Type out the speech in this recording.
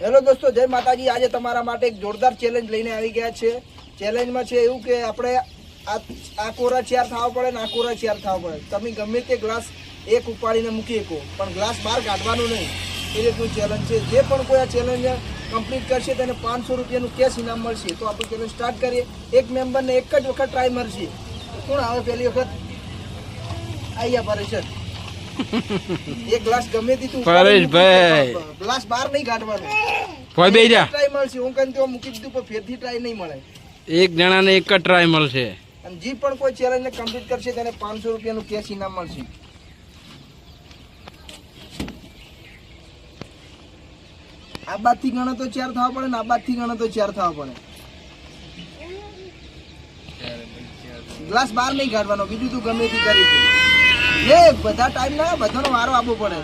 Hello દોસ્તો, જય માતાજી। આજે તમારા માટે એક જોરદાર ચેલેન્જ લઈને આવી ગયા છે। ચેલેન્જમાં છે એવું કે આપણે આ કોરા ચાર થવા પડે ને આ કોરા ચાર થવા પડે। તમે ગમે તે ગ્લાસ એક ઉપાડીને મૂકી શકો, પણ ગ્લાસ બહાર કાઢવાનું નહીં। એ રીતનું ચેલેન્જ છે। જે પણ કોઈ આ ચેલેન્જ કમ્પ્લીટ કરશે તેને 500 રૂપિયાનું કેશ ઇનામ મળશે। તો આપણે ચેલેન્જ સ્ટાર્ટ કરીએ। એક મેમ્બરને એક જ વખત ટ્રાય મળશે। કોણ આવે પહેલી વખત? આયા પરેશ। એક ગ્લાસ ગમે તે પરેશભાઈ, ગ્લાસ બહાર નહીં કાઢવાનો। કોઈ બે જા ટ્રાય મળશે। હું કઈ તો મૂકી દીધું, પણ ફેરથી ટ્રાય નહીં મળે। એક જણાને એક જ ટ્રાય મળશે। અને જે પણ કોઈ ચેલેન્જને કમ્પ્લીટ કરશે તેને 500 રૂપિયાનું કેશ ઇનામ મળશે। આ બાદથી ગણો તો 4 થવા પડે ને આ બાદથી ગણો તો 4 થવા પડે। ગ્લાસ બહાર નહીં કાઢવાનો, બીજું તું ગમે તે કરી દે। લે બધા ટાઈમ ના, બધાનો વારો આપવો પડે।